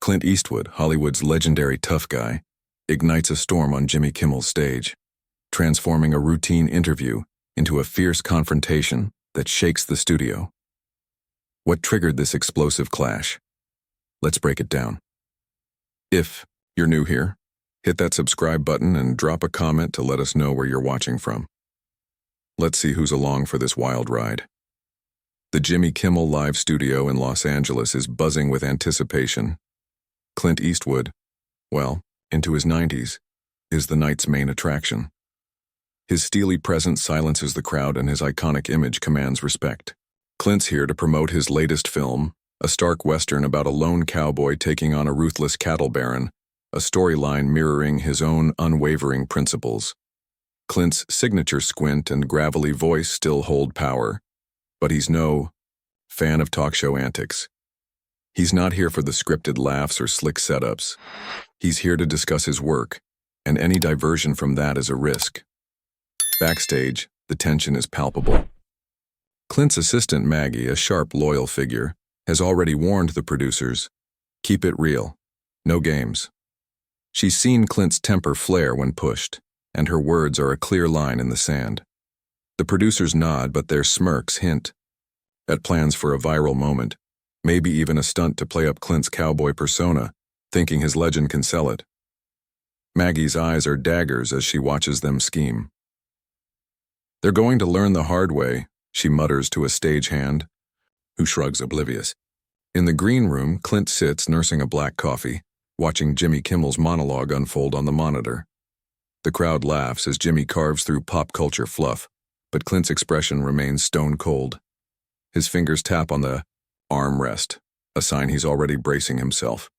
Clint Eastwood, Hollywood's legendary tough guy, ignites a storm on Jimmy Kimmel's stage, transforming a routine interview into a fierce confrontation that shakes the studio. What triggered this explosive clash? Let's break it down. If you're new here, hit that subscribe button and drop a comment to let us know where you're watching from. Let's see who's along for this wild ride. The Jimmy Kimmel live studio in Los Angeles is buzzing with anticipation. Clint Eastwood, well, into his 90s, is the night's main attraction. His steely presence silences the crowd and his iconic image commands respect. Clint's here to promote his latest film, a stark western about a lone cowboy taking on a ruthless cattle baron, a storyline mirroring his own unwavering principles. Clint's signature squint and gravelly voice still hold power, but he's no fan of talk show antics. He's not here for the scripted laughs or slick setups. He's here to discuss his work, and any diversion from that is a risk. Backstage, the tension is palpable. Clint's assistant Maggie, a sharp, loyal figure, has already warned the producers, keep it real, no games. She's seen Clint's temper flare when pushed, and her words are a clear line in the sand. The producers nod, but their smirks hint at plans for a viral moment, maybe even a stunt to play up Clint's cowboy persona, thinking his legend can sell it. Maggie's eyes are daggers as she watches them scheme. They're going to learn the hard way, she mutters to a stagehand, who shrugs oblivious. In the green room, Clint sits nursing a black coffee, watching Jimmy Kimmel's monologue unfold on the monitor. The crowd laughs as Jimmy carves through pop culture fluff, but Clint's expression remains stone cold. His fingers tap on the armrest, a sign he's already bracing himself.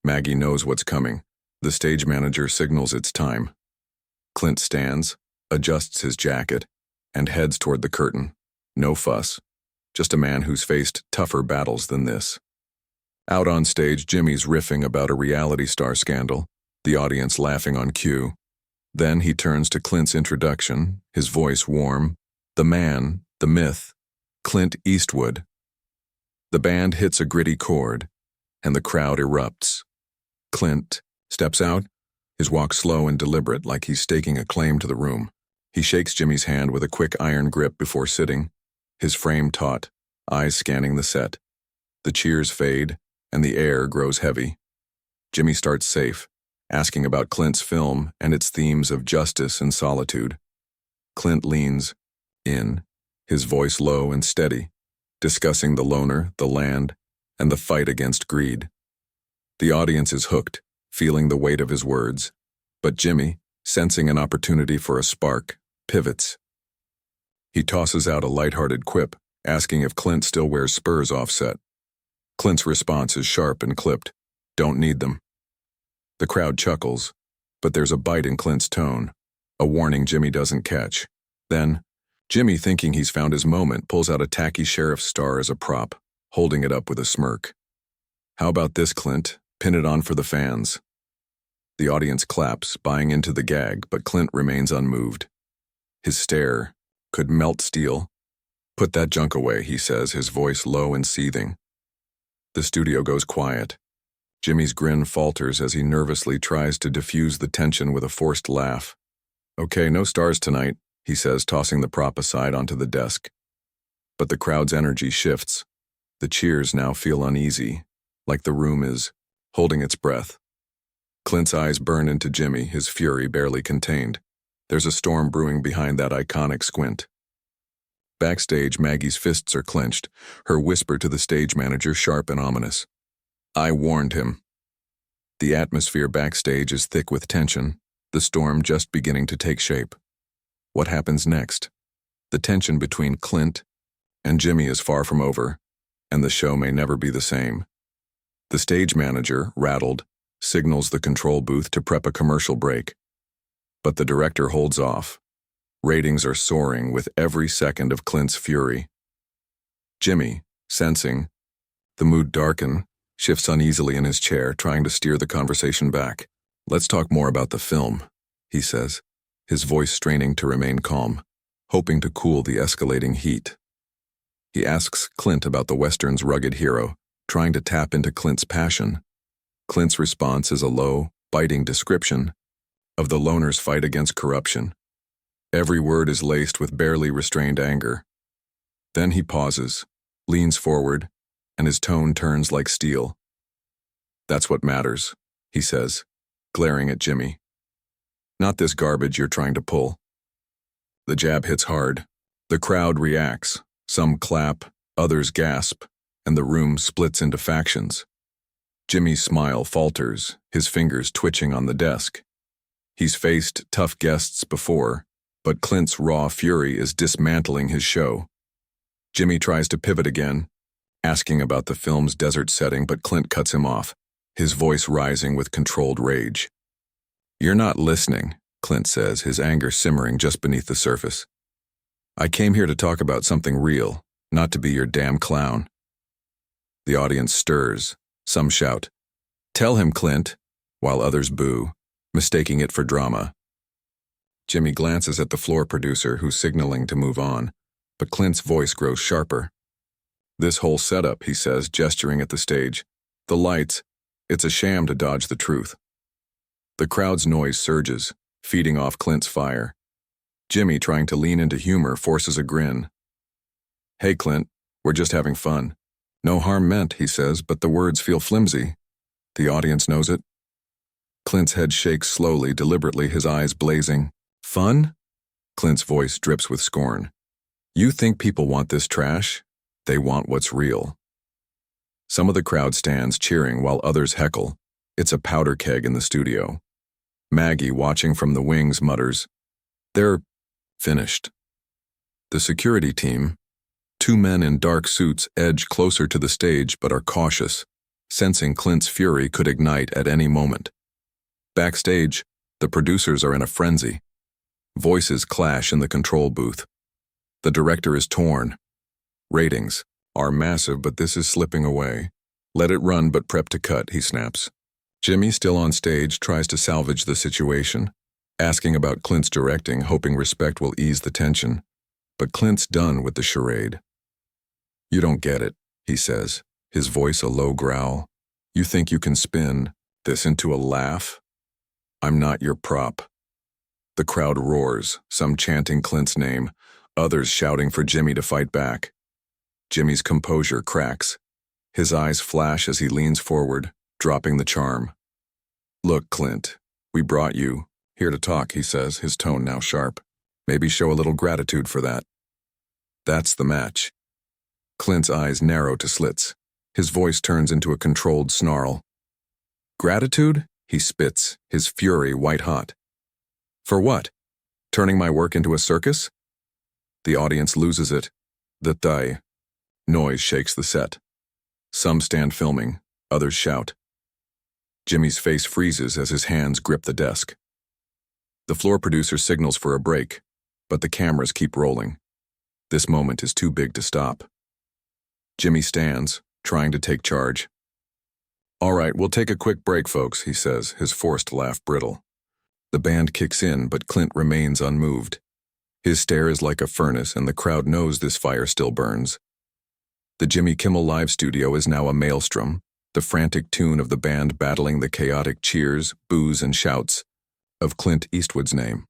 Maggie knows what's coming. The stage manager signals it's time. Clint stands, adjusts his jacket, and heads toward the curtain. No fuss, just a man who's faced tougher battles than this. Out on stage, Jimmy's riffing about a reality star scandal, the audience laughing on cue. Then he turns to Clint's introduction, his voice warm. The man, the myth, Clint Eastwood. The band hits a gritty chord, and the crowd erupts. Clint steps out, his walk slow and deliberate like he's staking a claim to the room. He shakes Jimmy's hand with a quick iron grip before sitting, his frame taut, eyes scanning the set. The cheers fade, and the air grows heavy. Jimmy starts safe, asking about Clint's film and its themes of justice and solitude. Clint leans in, his voice low and steady, discussing the loner, the land, and the fight against greed. The audience is hooked, feeling the weight of his words, but Jimmy, sensing an opportunity for a spark, pivots. He tosses out a lighthearted quip, asking if Clint still wears spurs offset. Clint's response is sharp and clipped. Don't need them. The crowd chuckles, but there's a bite in Clint's tone, a warning Jimmy doesn't catch. Then, Jimmy, thinking he's found his moment, pulls out a tacky sheriff's star as a prop, holding it up with a smirk. How about this, Clint? Pin it on for the fans. The audience claps, buying into the gag, but Clint remains unmoved. His stare could melt steel. Put that junk away, he says, his voice low and seething. The studio goes quiet. Jimmy's grin falters as he nervously tries to diffuse the tension with a forced laugh. Okay, no stars tonight, he says, tossing the prop aside onto the desk. But the crowd's energy shifts. The cheers now feel uneasy, like the room is holding its breath. Clint's eyes burn into Jimmy, his fury barely contained. There's a storm brewing behind that iconic squint. Backstage, Maggie's fists are clenched, her whisper to the stage manager sharp and ominous. I warned him. The atmosphere backstage is thick with tension, the storm just beginning to take shape. What happens next? The tension between Clint and Jimmy is far from over, and the show may never be the same. The stage manager, rattled, signals the control booth to prep a commercial break. But the director holds off. Ratings are soaring with every second of Clint's fury. Jimmy, sensing the mood darken, shifts uneasily in his chair, trying to steer the conversation back. Let's talk more about the film, he says, his voice straining to remain calm, hoping to cool the escalating heat. He asks Clint about the Western's rugged hero, trying to tap into Clint's passion. Clint's response is a low, biting description of the loner's fight against corruption. Every word is laced with barely restrained anger. Then he pauses, leans forward, and his tone turns like steel. "That's what matters," he says, glaring at Jimmy. "Not this garbage you're trying to pull." The jab hits hard. The crowd reacts. Some clap, others gasp, and the room splits into factions. Jimmy's smile falters, his fingers twitching on the desk. He's faced tough guests before, but Clint's raw fury is dismantling his show. Jimmy tries to pivot again, asking about the film's desert setting, but Clint cuts him off, his voice rising with controlled rage. "You're not listening," Clint says, his anger simmering just beneath the surface. "I came here to talk about something real, not to be your damn clown." The audience stirs. Some shout, "Tell him, Clint," while others boo, mistaking it for drama. Jimmy glances at the floor producer, who's signaling to move on, but Clint's voice grows sharper. "This whole setup," he says, gesturing at the stage. "The lights, it's a sham to dodge the truth." The crowd's noise surges, feeding off Clint's fire. Jimmy, trying to lean into humor, forces a grin. "Hey, Clint, we're just having fun. No harm meant," he says, but the words feel flimsy. The audience knows it. Clint's head shakes slowly, deliberately, his eyes blazing. "Fun?" Clint's voice drips with scorn. "You think people want this trash? They want what's real." Some of the crowd stands cheering while others heckle. It's a powder keg in the studio. Maggie, watching from the wings, mutters, "They're finished." The security team, 2 men in dark suits, edge closer to the stage but are cautious, sensing Clint's fury could ignite at any moment. Backstage, the producers are in a frenzy. Voices clash in the control booth. The director is torn. "Ratings are massive, but this is slipping away. Let it run, but prep to cut," he snaps. Jimmy, still on stage, tries to salvage the situation, asking about Clint's directing, hoping respect will ease the tension. But Clint's done with the charade. "You don't get it," he says, his voice a low growl. "You think you can spin this into a laugh? I'm not your prop." The crowd roars, some chanting Clint's name, others shouting for Jimmy to fight back. Jimmy's composure cracks. His eyes flash as he leans forward, dropping the charm. "Look, Clint, we brought you here to talk," he says, his tone now sharp. "Maybe show a little gratitude for that." That's the match. Clint's eyes narrow to slits. His voice turns into a controlled snarl. "Gratitude?" he spits, his fury white-hot. "For what? Turning my work into a circus?" The audience loses it. The thigh. Noise shakes the set. Some stand filming, others shout. Jimmy's face freezes as his hands grip the desk. The floor producer signals for a break, but the cameras keep rolling. This moment is too big to stop. Jimmy stands, trying to take charge. "All right, we'll take a quick break, folks," he says, his forced laugh brittle. The band kicks in, but Clint remains unmoved. His stare is like a furnace, and the crowd knows this fire still burns. The Jimmy Kimmel live studio is now a maelstrom, the frantic tune of the band battling the chaotic cheers, boos, and shouts of Clint Eastwood's name.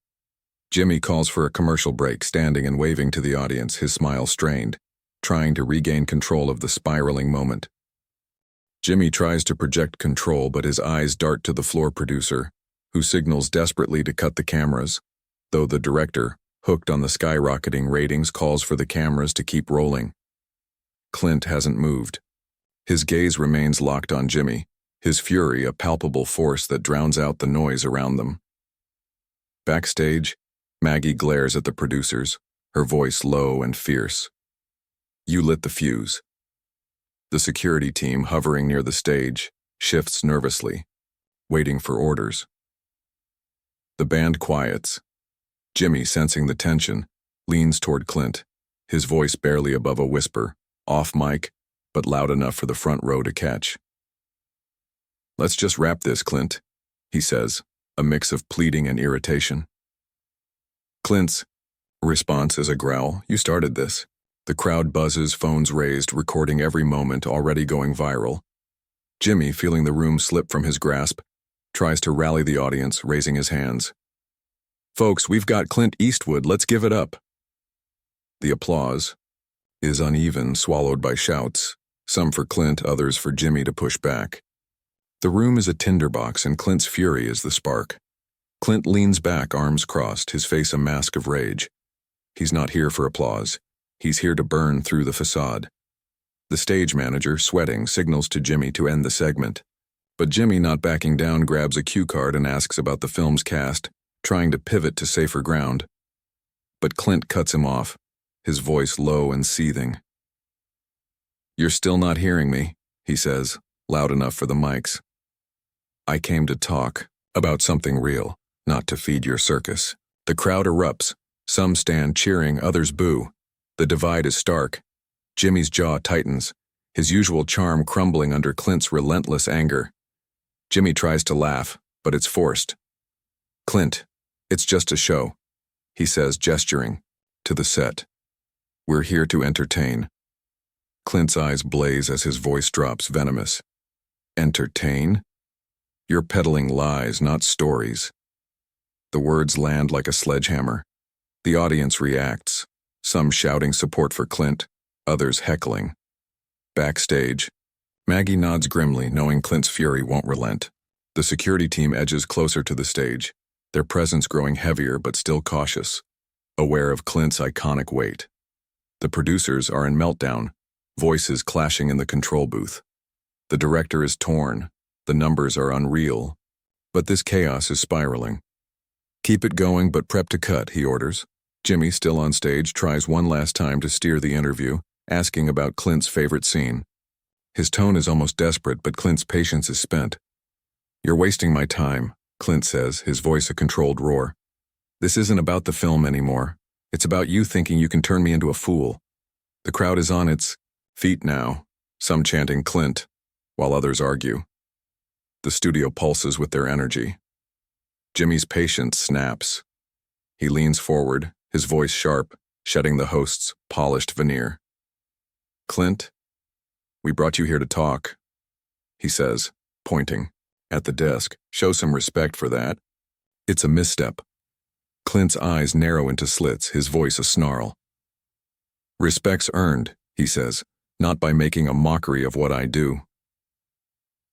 Jimmy calls for a commercial break, standing and waving to the audience, his smile strained, trying to regain control of the spiraling moment. Jimmy tries to project control, but his eyes dart to the floor producer, who signals desperately to cut the cameras, though the director, hooked on the skyrocketing ratings, calls for the cameras to keep rolling. Clint hasn't moved. His gaze remains locked on Jimmy, his fury a palpable force that drowns out the noise around them. Backstage, Maggie glares at the producers, her voice low and fierce. "You lit the fuse." The security team, hovering near the stage, shifts nervously, waiting for orders. The band quiets. Jimmy, sensing the tension, leans toward Clint, his voice barely above a whisper, off mic, but loud enough for the front row to catch. "Let's just wrap this, Clint," he says, a mix of pleading and irritation. Clint's response is a growl. "You started this." The crowd buzzes, phones raised, recording every moment, already going viral. Jimmy, feeling the room slip from his grasp, tries to rally the audience, raising his hands. "Folks, we've got Clint Eastwood, let's give it up." The applause is uneven, swallowed by shouts, some for Clint, others for Jimmy to push back. The room is a tinderbox, and Clint's fury is the spark. Clint leans back, arms crossed, his face a mask of rage. He's not here for applause. He's here to burn through the facade. The stage manager, sweating, signals to Jimmy to end the segment. But Jimmy, not backing down, grabs a cue card and asks about the film's cast, trying to pivot to safer ground. But Clint cuts him off, his voice low and seething. "You're still not hearing me," he says, loud enough for the mics. "I came to talk about something real, not to feed your circus." The crowd erupts. Some stand cheering, others boo. The divide is stark. Jimmy's jaw tightens, his usual charm crumbling under Clint's relentless anger. Jimmy tries to laugh, but it's forced. "Clint, it's just a show," he says, gesturing to the set. "We're here to entertain." Clint's eyes blaze as his voice drops, venomous. "Entertain? You're peddling lies, not stories." The words land like a sledgehammer. The audience reacts, some shouting support for Clint, others heckling. Backstage, Maggie nods grimly, knowing Clint's fury won't relent. The security team edges closer to the stage, their presence growing heavier but still cautious, aware of Clint's iconic weight. The producers are in meltdown, voices clashing in the control booth. The director is torn, the numbers are unreal, but this chaos is spiraling. "Keep it going, but prep to cut," he orders. Jimmy, still on stage, tries one last time to steer the interview, asking about Clint's favorite scene. His tone is almost desperate, but Clint's patience is spent. "You're wasting my time," Clint says, his voice a controlled roar. "This isn't about the film anymore. It's about you thinking you can turn me into a fool." The crowd is on its feet now, some chanting Clint, while others argue. The studio pulses with their energy. Jimmy's patience snaps. He leans forward, his voice sharp, shedding the host's polished veneer. "Clint, we brought you here to talk," he says, pointing at the desk. "Show some respect for that." It's a misstep. Clint's eyes narrow into slits, his voice a snarl. "Respect's earned," he says, "not by making a mockery of what I do."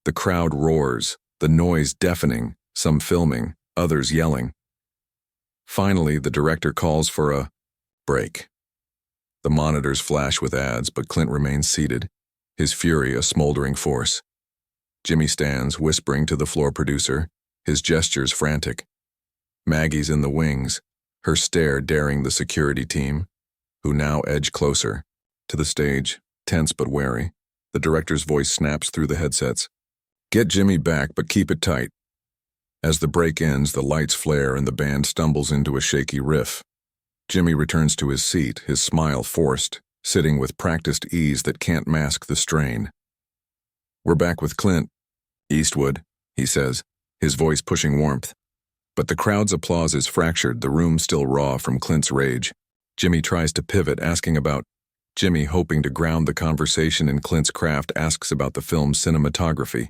The crowd roars, the noise deafening, some filming, others yelling. Finally, the director calls for a break. The monitors flash with ads, but Clint remains seated, his fury a smoldering force. Jimmy stands, whispering to the floor producer, his gestures frantic. Maggie's in the wings, her stare daring the security team, who now edge closer. To the stage, tense but wary, the director's voice snaps through the headsets. "Get Jimmy back, but keep it tight." As the break ends, the lights flare and the band stumbles into a shaky riff. Jimmy returns to his seat, his smile forced, sitting with practiced ease that can't mask the strain. "We're back with Clint Eastwood," he says, his voice pushing warmth. But the crowd's applause is fractured, the room still raw from Clint's rage. Jimmy tries to pivot, asking about. Jimmy, hoping to ground the conversation in Clint's craft, asks about the film's cinematography.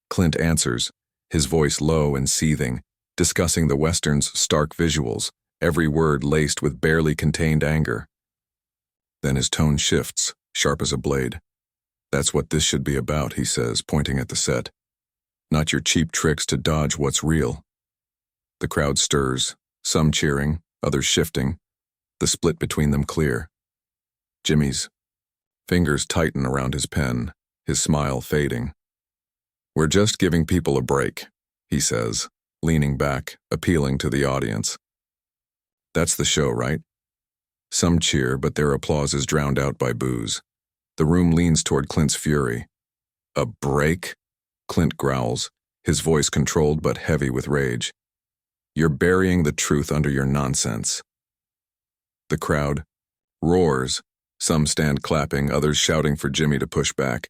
Clint answers, his voice low and seething, discussing the Western's stark visuals, every word laced with barely contained anger. Then his tone shifts, sharp as a blade. "That's what this should be about," he says, pointing at the set. "Not your cheap tricks to dodge what's real." The crowd stirs, some cheering, others shifting, the split between them clear. Jimmy's fingers tighten around his pen, his smile fading. "We're just giving people a break," he says, leaning back, appealing to the audience. That's the show, right? Some cheer, but their applause is drowned out by boos. The room leans toward Clint's fury. "A break?" Clint growls, his voice controlled but heavy with rage. "You're burying the truth under your nonsense." The crowd roars, some stand clapping, others shouting for Jimmy to push back.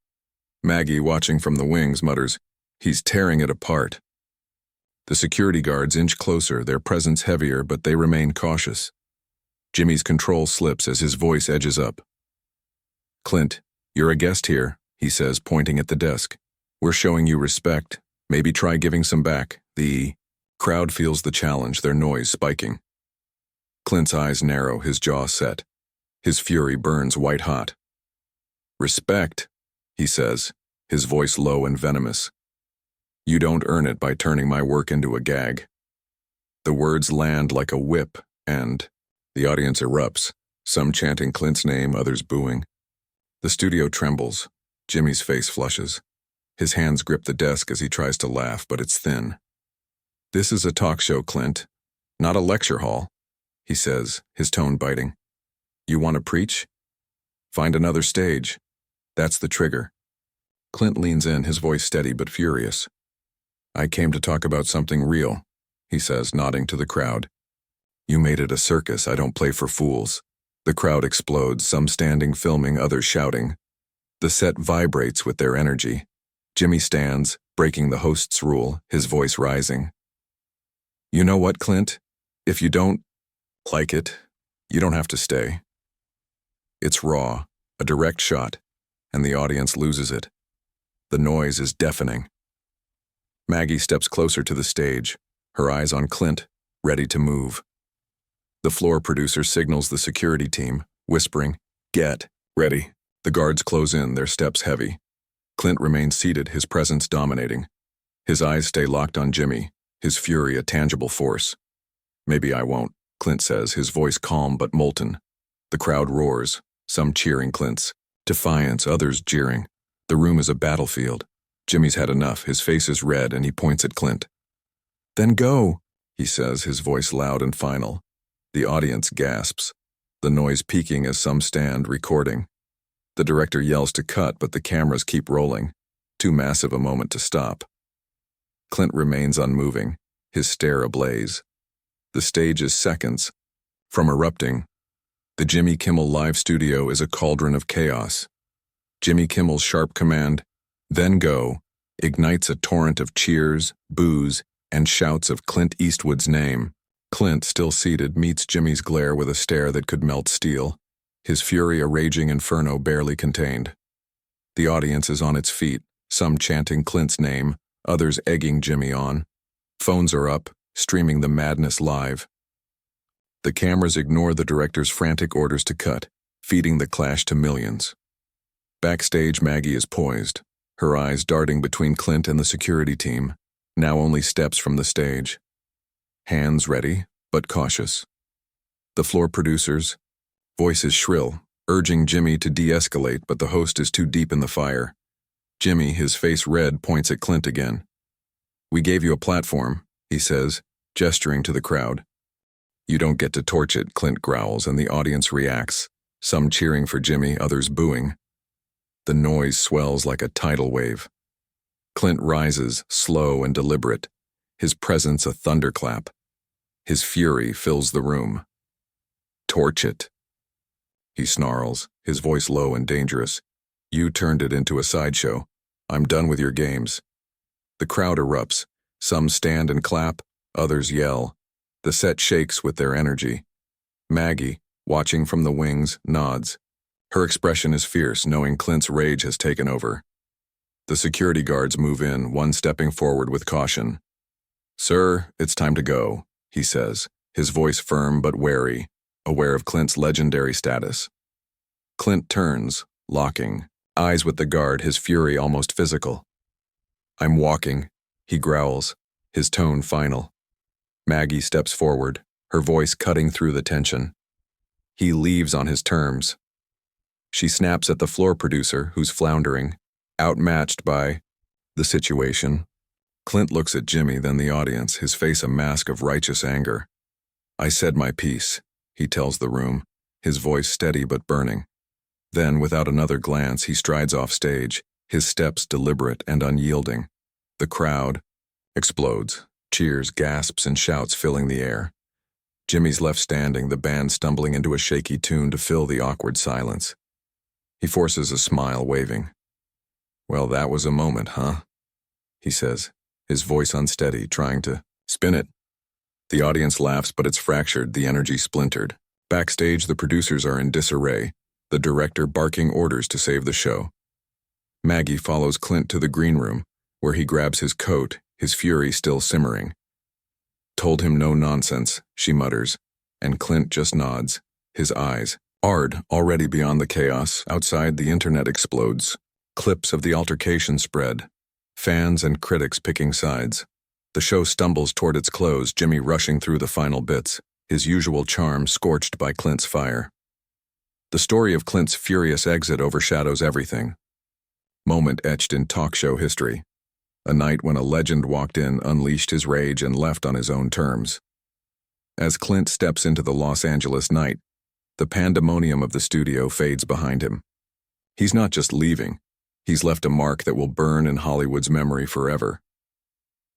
Maggie, watching from the wings, mutters, "He's tearing it apart." The security guards inch closer, their presence heavier, but they remain cautious. Jimmy's control slips as his voice edges up. "Clint, you're a guest here," he says, pointing at the desk. We're showing you respect. Maybe try giving some back. The crowd feels the challenge, their noise spiking. Clint's eyes narrow, his jaw set. His fury burns white hot. Respect, he says, his voice low and venomous. You don't earn it by turning my work into a gag. The words land like a whip, and the audience erupts, some chanting Clint's name, others booing. The studio trembles. Jimmy's face flushes. His hands grip the desk as he tries to laugh, but it's thin. This is a talk show, Clint, not a lecture hall, he says, his tone biting. You want to preach? Find another stage. That's the trigger. Clint leans in, his voice steady but furious. I came to talk about something real, he says, nodding to the crowd. You made it a circus. I don't play for fools. The crowd explodes, some standing, filming, others shouting. The set vibrates with their energy. Jimmy stands, breaking the host's rule, his voice rising. You know what, Clint? If you don't like it, you don't have to stay. It's raw, a direct shot, and the audience loses it. The noise is deafening. Maggie steps closer to the stage, her eyes on Clint, ready to move. The floor producer signals the security team, whispering, "Get ready." The guards close in, their steps heavy. Clint remains seated, his presence dominating. His eyes stay locked on Jimmy, his fury a tangible force. Maybe I won't, Clint says, his voice calm but molten. The crowd roars, some cheering Clint's defiance, others jeering. The room is a battlefield. Jimmy's had enough, his face is red, and he points at Clint. Then go, he says, his voice loud and final. The audience gasps, the noise peaking as some stand, recording. The director yells to cut, but the cameras keep rolling. Too massive a moment to stop. Clint remains unmoving, his stare ablaze. The stage is seconds from erupting. The Jimmy Kimmel live studio is a cauldron of chaos. Jimmy Kimmel's sharp command, "Then go," ignites a torrent of cheers, boos, and shouts of Clint Eastwood's name. Clint, still seated, meets Jimmy's glare with a stare that could melt steel, his fury a raging inferno barely contained. The audience is on its feet, some chanting Clint's name, others egging Jimmy on. Phones are up, streaming the madness live. The cameras ignore the director's frantic orders to cut, feeding the clash to millions. Backstage, Maggie is poised, her eyes darting between Clint and the security team, now only steps from the stage. Hands ready, but cautious. The floor producers, voices shrill, urging Jimmy to de-escalate, but the host is too deep in the fire. Jimmy, his face red, points at Clint again. We gave you a platform, he says, gesturing to the crowd. You don't get to torch it, Clint growls, and the audience reacts, some cheering for Jimmy, others booing. The noise swells like a tidal wave. Clint rises, slow and deliberate, his presence a thunderclap. His fury fills the room. Torch it, he snarls, his voice low and dangerous. You turned it into a sideshow. I'm done with your games. The crowd erupts. Some stand and clap, others yell. The set shakes with their energy. Maggie, watching from the wings, nods. Her expression is fierce, knowing Clint's rage has taken over. The security guards move in, one stepping forward with caution. Sir, it's time to go, he says, his voice firm but wary, aware of Clint's legendary status. Clint turns, locking, eyes with the guard, his fury almost physical. I'm walking, he growls, his tone final. Maggie steps forward, her voice cutting through the tension. He leaves on his terms. She snaps at the floor producer, who's floundering, outmatched by the situation. Clint looks at Jimmy, then the audience, his face a mask of righteous anger. I said my piece, he tells the room, his voice steady but burning. Then, without another glance, he strides off stage, his steps deliberate and unyielding. The crowd explodes, cheers, gasps, and shouts filling the air. Jimmy's left standing, the band stumbling into a shaky tune to fill the awkward silence. He forces a smile, waving. Well, that was a moment, huh? He says, his voice unsteady, trying to spin it. The audience laughs, but it's fractured, the energy splintered. Backstage, the producers are in disarray, the director barking orders to save the show. Maggie follows Clint to the green room, where he grabs his coat, his fury still simmering. Told him no nonsense, she mutters, and Clint just nods, his eyes. Hard, already beyond the chaos, outside the internet explodes. Clips of the altercation spread. Fans and critics picking sides. The show stumbles toward its close, Jimmy rushing through the final bits, his usual charm scorched by Clint's fire. The story of Clint's furious exit overshadows everything. Moment etched in talk show history. A night when a legend walked in, unleashed his rage, and left on his own terms. As Clint steps into the Los Angeles night, the pandemonium of the studio fades behind him. He's not just leaving. He's left a mark that will burn in Hollywood's memory forever.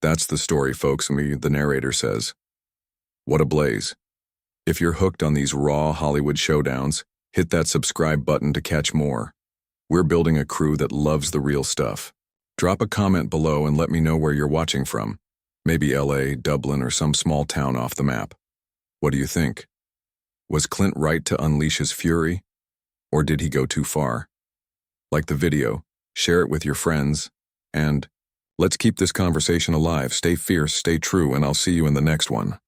That's the story, folks, the narrator says. What a blaze. If you're hooked on these raw Hollywood showdowns, hit that subscribe button to catch more. We're building a crew that loves the real stuff. Drop a comment below and let me know where you're watching from. Maybe LA, Dublin, or some small town off the map. What do you think? Was Clint right to unleash his fury? Or did he go too far? Like the video, share it with your friends, and let's keep this conversation alive. Stay fierce, stay true, and I'll see you in the next one.